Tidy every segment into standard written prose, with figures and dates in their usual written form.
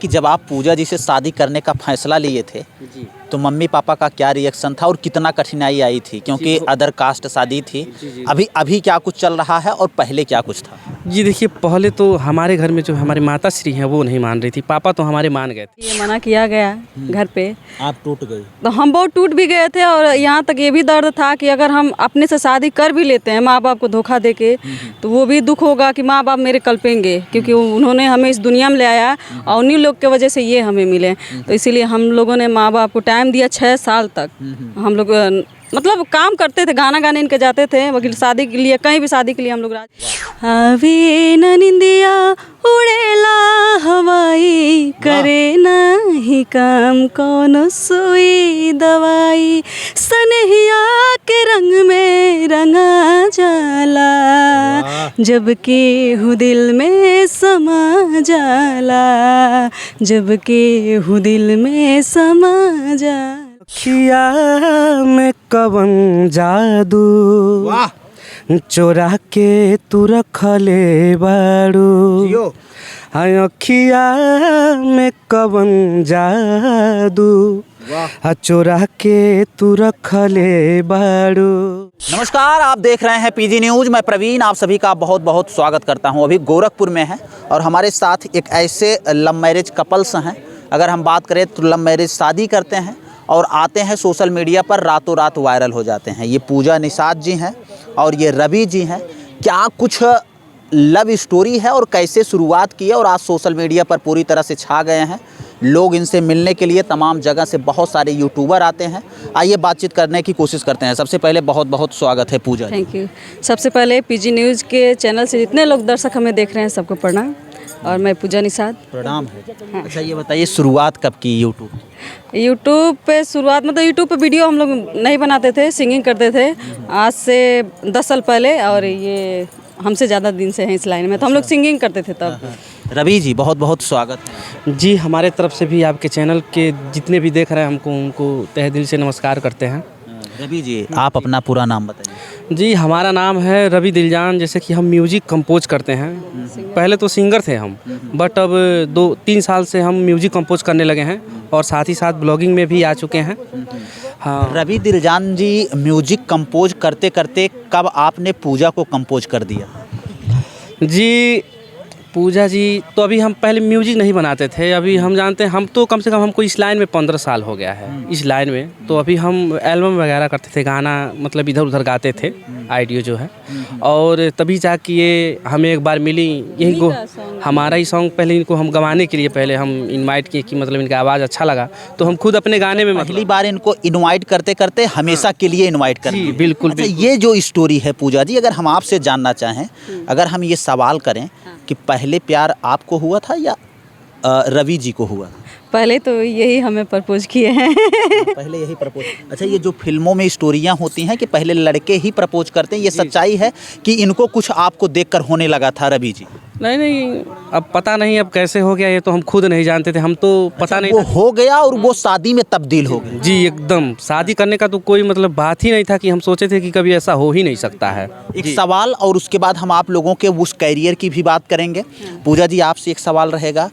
कि जब आप पूजा जी से शादी करने का फैसला लिए थे जी तो मम्मी पापा का क्या रिएक्शन था और कितना कठिनाई आई थी, क्योंकि अदर कास्ट शादी थी। जी। अभी क्या कुछ चल रहा है और पहले क्या कुछ था? जी देखिए, पहले तो हमारे घर में जो हमारी माता श्री हैं वो नहीं मान रही थी, पापा तो हमारे मान गए थे। ये मना किया गया घर पे, आप टूट गए? तो हम बहुत टूट भी गए थे। और यहाँ तक ये भी दर्द था कि अगर हम अपने से शादी कर भी लेते हैं माँ बाप को धोखा देके, तो वो भी दुख होगा कि माँ बाप मेरे कल्पेंगे, क्योंकि उन्होंने हमें इस दुनिया में ले आया और उन्हीं लोग के वजह से ये हमें मिले। तो इसीलिए हम लोगों ने माँ बाप को टाइम दिया 6 साल तक। हम लोग मतलब काम करते थे, गाना गाने इनके जाते थे, वकील शादी के लिए, कहीं भी शादी के लिए हम लोग आवे न निंदिया उड़ेला हवाई, करे नहीं काम कौन सुई दवाई, सनहिया के रंग में रंगा जाला, जब केहू दिल में समा जाला, जब केहू दिल में समा जाला। खिया में कवन जादू चोरा के तू रखले बाड़ू, अखिया में कवन जादू चोरा के तू रखले बाड़ू। नमस्कार, आप देख रहे हैं पीजी न्यूज़। मैं प्रवीण आप सभी का बहुत बहुत स्वागत करता हूं। अभी गोरखपुर में है और हमारे साथ एक ऐसे लव मैरिज कपल्स हैं। अगर हम बात करें तो लव मैरिज शादी करते हैं और आते हैं सोशल मीडिया पर, रातों रात वायरल हो जाते हैं। ये पूजा निषाद जी हैं और ये रवि जी हैं। क्या कुछ लव स्टोरी है और कैसे शुरुआत की है और आज सोशल मीडिया पर पूरी तरह से छा गए हैं। लोग इनसे मिलने के लिए तमाम जगह से बहुत सारे यूट्यूबर आते हैं। आइए बातचीत करने की कोशिश करते हैं। सबसे पहले बहुत बहुत स्वागत है पूजा। Thank you. सबसे पहले पीजी न्यूज़ के चैनल से जितने लोग दर्शक हमें देख रहे हैं सबको प्रणाम। और मैं पूजा निषाद। प्रणाम है। अच्छा ये बताइए, शुरुआत कब की यूट्यूब पे? शुरुआत मतलब यूट्यूब पे वीडियो हम लोग नहीं बनाते थे, सिंगिंग करते थे आज से 10 साल पहले। और ये हमसे ज़्यादा दिन से हैं इस लाइन में, तो हम लोग सिंगिंग करते थे तब। रवि जी बहुत बहुत स्वागत है। जी हमारे तरफ से भी आपके चैनल के जितने भी देख रहे हैं हमको, उनको तहे दिल से नमस्कार करते हैं। रवि जी आप अपना पूरा नाम बताइए। जी हमारा नाम है रवि दिलजान। जैसे कि हम म्यूजिक कंपोज करते हैं, पहले तो सिंगर थे हम, बट अब 2-3 साल से हम म्यूजिक कंपोज करने लगे हैं और साथ ही साथ ब्लॉगिंग में भी आ चुके हैं। हाँ, रवि दिलजान जी म्यूजिक कंपोज करते करते कब आपने पूजा को कंपोज कर दिया? जी पूजा जी तो अभी हम पहले म्यूजिक नहीं बनाते थे। अभी हम जानते हैं, हम तो कम से कम हमको इस लाइन में 15 साल हो गया है इस लाइन में। तो अभी हम एल्बम वगैरह करते थे, गाना मतलब इधर उधर गाते थे, आइडियो जो है। और तभी जाके ये हमें एक बार मिली, यही को हमारा ही सॉन्ग पहले इनको हम गवाने के लिए पहले हम इनवाइट किए कि मतलब इनका आवाज़ अच्छा लगा, तो हम खुद अपने गाने में पहली बार इनको इनवाइट करते करते हमेशा के लिए इनवाइट कर जी दिए। बिल्कुल। अच्छा ये जो स्टोरी है पूजा जी, अगर हम आपसे जानना चाहें, अगर हम ये सवाल करें कि पहले प्यार आपको हुआ था या रवि जी को हुआ? पहले तो यही हमें प्रपोज किए हैं। पहले यही प्रपोज। अच्छा ये जो फिल्मों में स्टोरियां होती हैं कि पहले लड़के ही प्रपोज करते हैं, ये सच्चाई है कि इनको कुछ आपको देखकर होने लगा था रवि जी? नहीं, अब पता नहीं अब कैसे हो गया, ये तो हम खुद नहीं जानते थे। हम तो पता नहीं वो हो गया और वो शादी में तब्दील हो गया। जी एकदम, शादी करने का तो कोई मतलब बात ही नहीं था कि हम सोचे थे कि कभी ऐसा हो ही नहीं सकता है। एक सवाल और उसके बाद हम आप लोगों के उस कैरियर की भी बात करेंगे। पूजा जी आपसे एक सवाल रहेगा,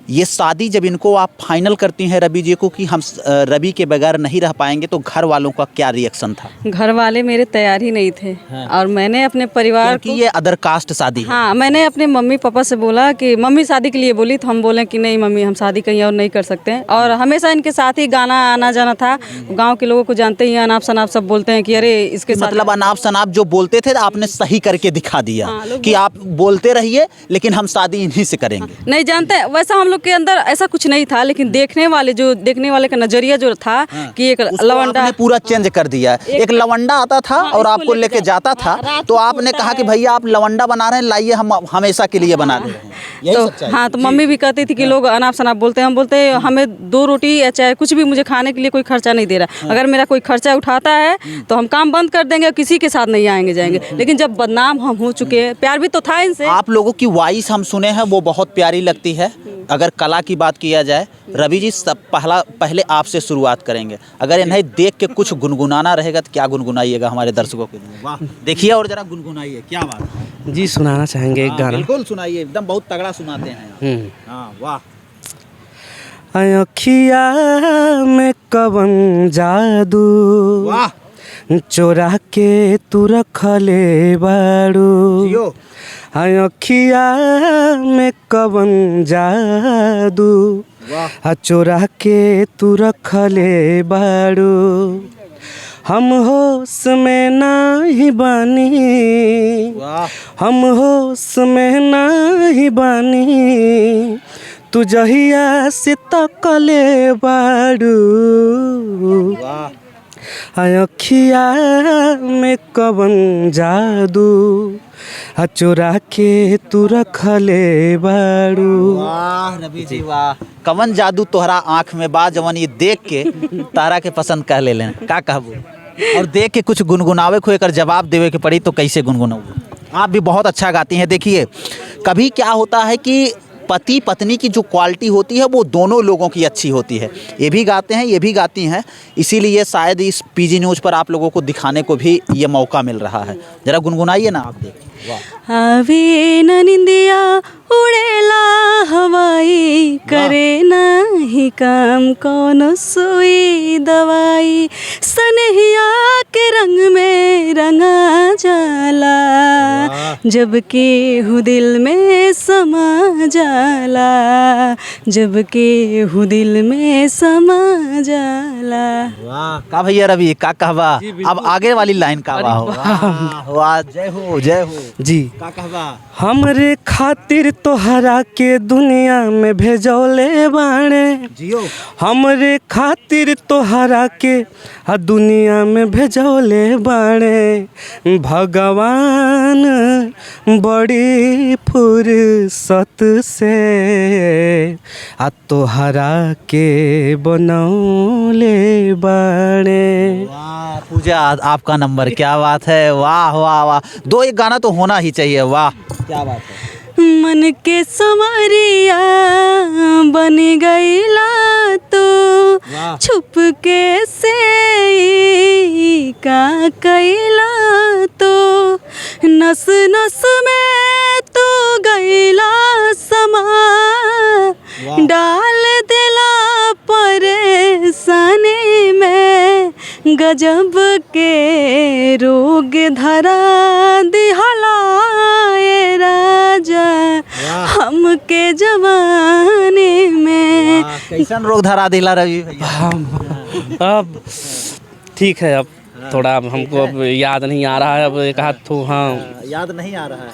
ये शादी जब इनको आप फाइनल करती हैं रवि जी को कि हम रवि के बगैर नहीं रह पाएंगे, तो घर वालों का क्या रिएक्शन था? घर वाले मेरे तैयार ही नहीं थे। और मैंने अपने परिवार को, ये अदर कास्ट शादी है। हाँ, मैंने अपने मम्मी पापा से बोला कि मम्मी शादी के लिए बोली, तो हम बोले कि नहीं मम्मी हम शादी कहीं और नहीं कर सकते हैं। और हमेशा इनके साथ ही गाना आना जाना था। गाँव के लोगों को जानते ही, अनाप शनाप सब बोलते हैं कि अरे इसके साथ। मतलब अनाप शनाप जो बोलते थे आपने सही करके दिखा दिया कि आप बोलते रहिए लेकिन हम शादी इन्हीं से करेंगे। नहीं जानते, वैसा हम लोग के अंदर ऐसा कुछ नहीं था, लेकिन देखने वाले का नजरिया जो था कि एक लवंडा पूरा चेंज कर दिया। एक लवंडा आता था और आपको लेके जाता था, तो आपने कहा कि भैया आप लवंडा बना रहे हैं, लाइए हम हमेशा के लिए बना दे रहे हैं। तो हाँ, तो मम्मी भी कहती थी कि लोग अनाप शनाप बोलते हैं। हम बोलते हैं हमें 2 रोटी या चाहे कुछ भी मुझे खाने के लिए कोई खर्चा नहीं दे रहा। अगर मेरा कोई खर्चा उठाता है तो हम काम बंद कर देंगे, किसी के साथ नहीं आएंगे जाएंगे। लेकिन जब बदनाम हम हो चुके हैं, प्यार भी तो था इनसे। आप लोगों की वॉइस हम सुने हैं, वो बहुत प्यारी लगती है। अगर कला की बात किया जाए, रवि जी सब पहले आपसे शुरुआत करेंगे। अगर इन्हें देख के कुछ गुनगुनाना रहेगा तो क्या गुनगुनाइएगा हमारे दर्शकों के लिए? वाह, देखिए और जरा गुनगुनाइए, क्या बात है। जी सुनाना चाहेंगे एक गाना? बिल्कुल सुनाइए, एकदम बहुत तगड़ा सुनाते हैं। हाँ वाह। अखिया में कवन जादू वाह चोरा के तू रखले बाड़ू जियो अखिया में कवन जादू वाह चोरा के तू रखले बाड़ू हम होश में नाही बानी वाह हम होश में नाही बानी तू जहिया से तकले बाड़ू वाह अखिया में कवन जादू चोरा के तू रखले बाड़ू। वाह रवि जी वाह कवन जादू तोहरा आँख में बा जवन ये देख के तारा के पसंद कर ले लेना का कहबू और देख के कुछ गुनगुनावे को एकर जवाब देवे के पड़ी तो कैसे गुनगुनाऊ। आप भी बहुत अच्छा गाती हैं। देखिए कभी क्या होता है कि पति पत्नी की जो क्वालिटी होती है वो दोनों लोगों की अच्छी होती है। ये भी गाते हैं ये भी गाती हैं, इसीलिए शायद इस पीजी न्यूज़ पर आप लोगों को दिखाने को भी ये मौका मिल रहा है। ज़रा गुनगुनाइए ना आप देखिए। वाह आवे न निंदिया उड़ेला हवाई करे नाही काम कौन सुई दवाई सनहिया के रंग में रंगा जाला जबकि हूँ दिल में समा जाला जबकि हूँ दिल में समा जाला। वाह का भैया रवि का कहवा अब आगे वाली लाइन का वाह वाह वाह जय हो जी का कहवा हमरे खातिर तोहरा के दुनिया में भेजौले बाणे जियो हमरे खातिर तोहरा के दुनिया में भेजौले बाणे भगवान बड़ी फुर्सत से तोहरा के बनौले बाणे। वाह पूजा आपका नंबर क्या बात है। वाह वाह वाह दो एक गाना तो होना ही चाहिए। वाह क्या बात है। मन के संवरिया बन गईला तो वाह। छुप के से का कैला तो नस नस में तो गईला समा वाह। डाल दिला परेशानी में गजब के रोग धरा दिहला ए राजा हमके जवानी में। वाह, कैसन रोग धरा दिला रवि भैया। अब ठीक है अब थोड़ा अब हमको अब याद नहीं आ रहा है अब एक हाथ तो हाँ याद नहीं आ रहा है।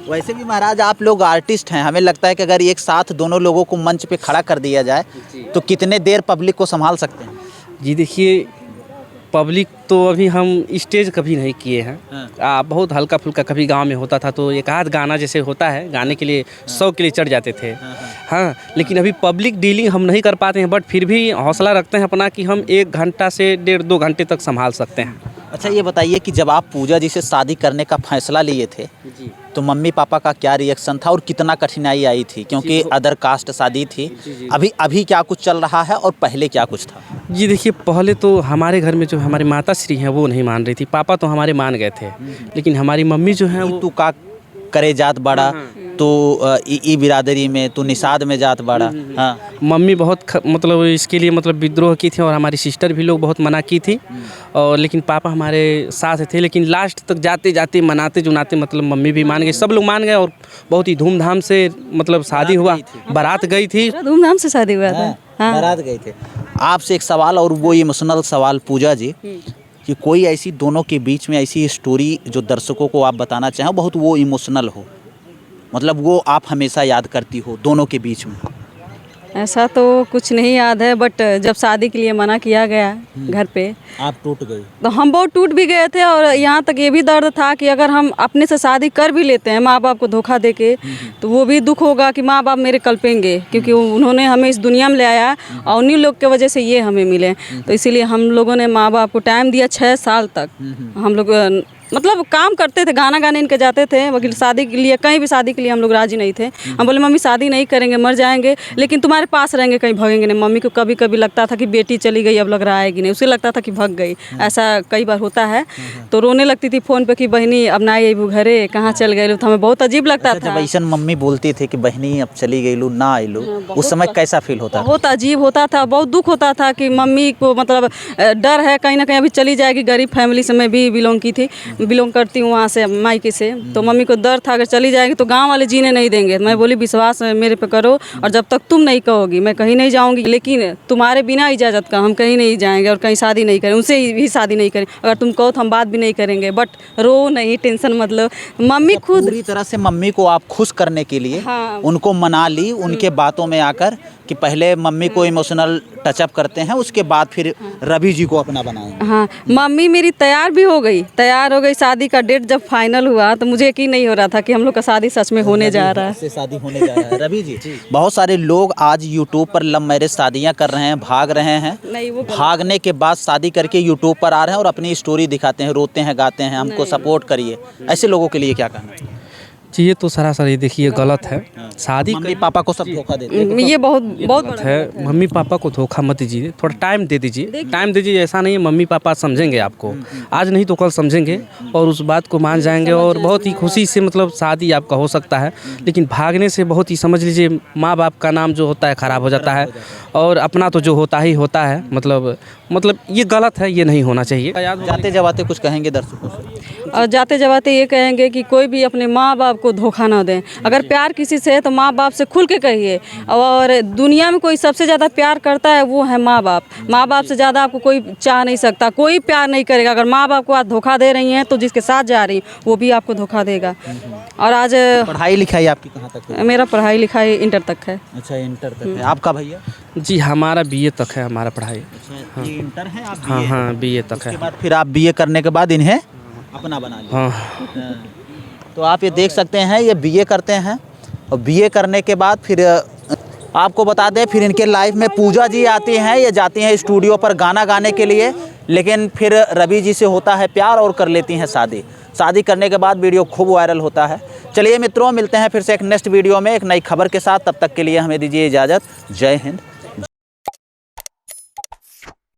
वैसे भी महाराज आप लोग आर्टिस्ट हैं, हमें लगता है कि अगर एक साथ दोनों लोगों को मंच पे खड़ा कर दिया जाए तो कितने देर पब्लिक को संभाल सकते हैं। जी देखिए पब्लिक तो अभी हम स्टेज कभी नहीं किए हैं बहुत हल्का फुल्का कभी गांव में होता था तो एक आध गाना जैसे होता है गाने के लिए 100 के लिए चढ़ जाते थे हाँ लेकिन अभी पब्लिक डीलिंग हम नहीं कर पाते हैं बट फिर भी हौसला रखते हैं अपना कि हम 1 घंटा से 1.5-2 घंटे तक संभाल सकते हैं। अच्छा ये बताइए कि जब आप पूजा जी से शादी करने का फैसला लिए थे जी तो मम्मी पापा का क्या रिएक्शन था और कितना कठिनाई आई थी क्योंकि अदर कास्ट शादी थी। अभी क्या कुछ चल रहा है और पहले क्या कुछ था। जी देखिए पहले तो हमारे घर में जो हमारी माता श्री हैं वो नहीं मान रही थी पापा तो हमारे मान गए थे लेकिन हमारी मम्मी जो है वो तू का करे जात बड़ा तो ई बिरादरी में तू निषाद में जात बड़ा। हाँ मम्मी बहुत मतलब इसके लिए मतलब विद्रोह की थी और हमारी सिस्टर भी लोग बहुत मना की थी और लेकिन पापा हमारे साथ थे लेकिन लास्ट तक जाते जाते मनाते जुनाते मतलब मम्मी भी मान गई सब लोग मान गए और बहुत ही धूमधाम से मतलब शादी हुआ बारात गई थी धूमधाम से शादी हुआ था। हाँ। बारात गए थे। आपसे एक सवाल और वो इमोशनल सवाल पूजा जी कि कोई ऐसी दोनों के बीच में ऐसी स्टोरी जो दर्शकों को आप बताना चाहें बहुत वो इमोशनल हो मतलब वो आप हमेशा याद करती हो दोनों के बीच में। ऐसा तो कुछ नहीं याद है बट जब शादी के लिए मना किया गया घर पे आप टूट गए तो हम बहुत टूट भी गए थे और यहाँ तक ये भी दर्द था कि अगर हम अपने से शादी कर भी लेते हैं माँ बाप को धोखा देके तो वो भी दुख होगा कि माँ बाप मेरे कल्पेंगे क्योंकि उन्होंने हमें इस दुनिया में ले आया और उन्हीं लोग के वजह से ये हमें मिले। तो इसीलिए हम लोगों ने माँ बाप को टाइम दिया 6 साल तक हम लोग मतलब काम करते थे, गाना गाने इनके जाते थे। वकील शादी के लिए, कहीं भी शादी के लिए हम लोग राजी नहीं थे। हम बोले मम्मी शादी नहीं करेंगे, मर जाएंगे, लेकिन तुम्हारे पास रहेंगे, कहीं भागेंगे नहीं। मम्मी को कभी कभी लगता था कि बेटी चली गई, अब लग रहा है कि नहीं, उसे लगता था कि भाग गई। ऐसा कई बार होता है, तो रोने लगती थी फ़ोन पे कि बहनी अब ना आई घरे, कहाँ चल गए। तो हमें बहुत अजीब लगता जब था। ऐसा मम्मी बोलती थी कि बहनी अब चली गई लू, ना आइलू, उस समय कैसा फील होता था? बहुत अजीब होता था, बहुत दुख होता था कि मम्मी को मतलब डर है कहीं ना कहीं अभी चली जाएगी। गरीब फैमिली से मैं भी बिलोंग करती हूँ, वहाँ से मायके से। तो मम्मी को डर था अगर चली जाएगी तो गांव वाले जीने नहीं देंगे। मैं बोली विश्वास मेरे पे करो, और जब तक तुम नहीं कहोगी मैं कहीं नहीं जाऊँगी, लेकिन तुम्हारे बिना इजाज़त का हम कहीं नहीं जाएंगे और कहीं शादी नहीं करें, उनसे भी शादी नहीं करें। अगर तुम कहो तो हम बात भी नहीं करेंगे, बट रो नहीं, टेंशन मतलब। मम्मी खुद पूरी तरह से मम्मी को आप खुश करने के लिए हाँ। उनको मना ली, उनके बातों में आकर कि पहले मम्मी को इमोशनल टचअप करते हैं, उसके बाद फिर रवि जी को अपना बनाएंगे। हाँ, मम्मी मेरी तैयार भी हो गई, शादी का डेट जब फाइनल हुआ तो मुझे यकीन नहीं हो रहा था कि हम लोग का शादी सच में होने जा रहा है। से शादी होने जा रहा है। रवि जी, बहुत सारे लोग आज यूट्यूब पर लव मैरिज शादियां कर रहे हैं, भाग रहे हैं, नहीं, वो भागने के बाद शादी करके यूट्यूब पर आ रहे हैं और अपनी स्टोरी दिखाते हैं, रोते हैं, गाते हैं, हमको सपोर्ट करिए। ऐसे लोगों के लिए क्या कहना है? जी ये तो सरासर ये देखिए गलत है। शादी मम्मी पापा को सब धोखा देते हैं। ये बहुत गलत है। मम्मी पापा को धोखा मत दीजिए, थोड़ा टाइम दे दीजिए। टाइम दीजिए, ऐसा नहीं है मम्मी पापा समझेंगे आपको, आज नहीं तो कल समझेंगे और उस बात को मान जाएंगे और बहुत ही खुशी से मतलब शादी आपका हो सकता है। लेकिन भागने से बहुत ही समझ लीजिए माँ बाप का नाम जो होता है ख़राब हो जाता है, और अपना तो जो होता ही होता है। मतलब ये गलत है, ये नहीं होना चाहिए। जाते जवाते कुछ कहेंगे दर्शकों से? और जाते जाते ये कहेंगे कि कोई भी अपने माँ बाप को धोखा ना दें। अगर प्यार किसी से है तो माँ बाप से खुल के कहिए। और दुनिया में कोई सबसे ज़्यादा प्यार करता है वो है माँ बाप। माँ बाप से ज़्यादा आपको कोई चाह नहीं सकता, कोई प्यार नहीं करेगा। अगर माँ बाप को आज धोखा दे रही हैं तो जिसके साथ जा रही वो भी आपको धोखा देगा। और आज पढ़ाई लिखाई आपकी कहाँ तक हुई? मेरा पढ़ाई लिखाई इंटर तक है। अच्छा, इंटर तक है। आपका भैया? जी हमारा बीए तक है हमारा पढ़ाई। ये इंटर है, आप हाँ BA हाँ बीए तक उसके है। बाद फिर आप बीए करने के बाद इन्हें अपना बना लिया। हाँ तो आप ये देख सकते हैं, ये बीए करते हैं और बीए करने के बाद फिर आपको बता दें फिर इनके लाइफ में पूजा जी आती हैं। ये जाती हैं स्टूडियो पर गाना गाने के लिए, लेकिन फिर रवि जी से होता है प्यार और कर लेती हैं शादी। शादी करने के बाद वीडियो खूब वायरल होता है। चलिए मित्रों, मिलते हैं फिर से एक नेक्स्ट वीडियो में एक नई खबर के साथ। तब तक के लिए हमें दीजिए इजाज़त। जय हिंद।